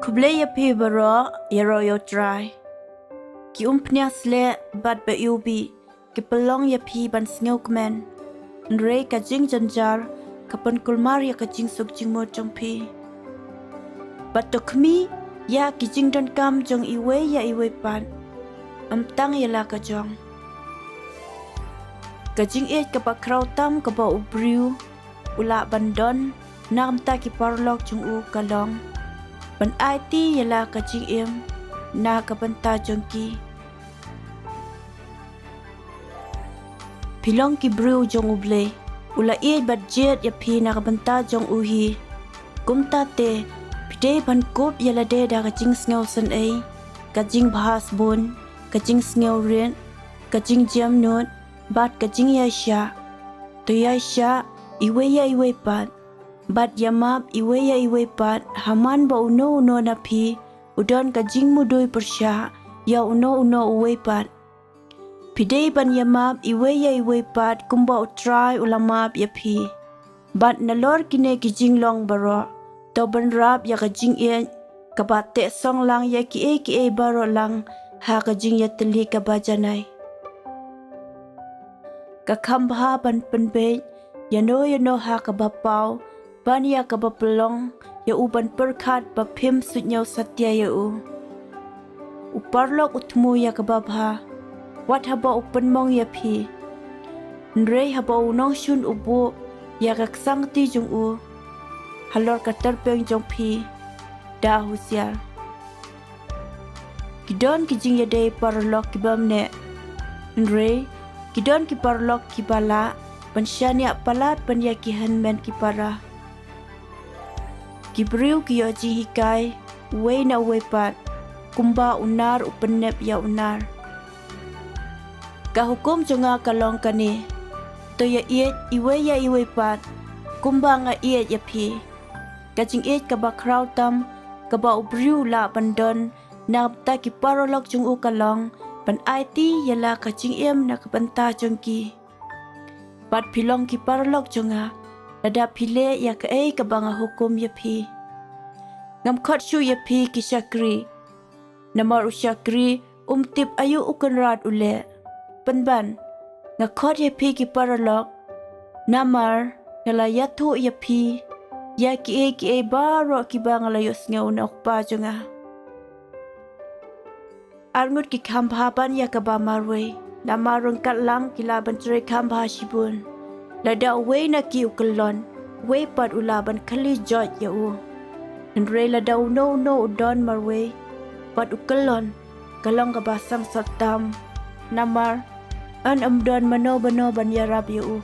Khublei iaphi Baroh ïaroh Trai. Ki pnias le bat ba ubi ki pelong iaphi ban jingkmen. Hynrei ka jing janjar kapan kulmar ya ka jingsuk jingmo jongphi. Bat tokmi ya ki jing don kam jong iwe ya iwe pan. Tang ya la ka jong. Ka jingngeit ka ba kraw tam ka ba ubriu ula bandon nam ta ki paralok jong u kalong. Ban IT yala ka jingim na ka banta jongki. Pilong ki brew jong U Blei ula budget ya pi na ka banta jong uhi. Kumta te pide ban kop yala de da ka jing sngaw san ai ka jing bahas bun ka jing sngaw rin ka jing jam not bat ka jing ya sha to ya sha iwe pat. Bat yamap iwe pat haman ba uno na pi udon ka jing mudoy persya ya uno uwe pat. Pidei ban yamap iwe pat kumba utrai ulamap ya pi. Bat nalor kine ki jing long Baroh to ban rap ya ka jing e ka ba te song lang ya ki e Baroh lang ha ka jing ya teli ka ba janai. Ka khambha ban penbe yano ha ka ba pau ban ya ka ba pelong ya uban perkhat ba phim sunyau satya ya u. Uparlok utmu ya ka ba bha wat haba pynmong ya phi. Hynrei haba nongshun ubu ya ka ksang'ti jong u. Halor ka tyrpeng jong phi da husiar. Kidon ki jing ya dei paralok ki bamne. Hynrei kidon ki paralok ki bala ban syania palat ban ya ki hanmen ki para. Kibriu ki yo jihikai we na we pat kumba unar upenep ya unar. Ka hukum jonga kalong kani to ya iwe pat kumba nga iet ya phi. Ka jing et ka ba kraw tam ka ba ubriu la bandon na ta ki paralok jong u kalong ban IT yala ka jing na ka banta jongki. Bat pilong ki paralok jonga Lada pile ya ka ka banga hukum ya phi. Ngam khot shu ya phi ki syakri. Namar usyakri tip ayu ukanrat ule. Penban nga khot ya phi ki paralok. Namar ngala yathu ya phi. Ya ki Baroh ki banga layos nga una ukpa junga. Arngut ki khambhaban ya ka ba marwe. Namarung katlang kilaban Trai khambha shibun. Lada we na ki ukalon, we pat ulaban kali jot ya u. Hynrei lada no udon marwe, pat ukalon, kalong kabasang sartam, namar, an amdon mano ban yarab ya u.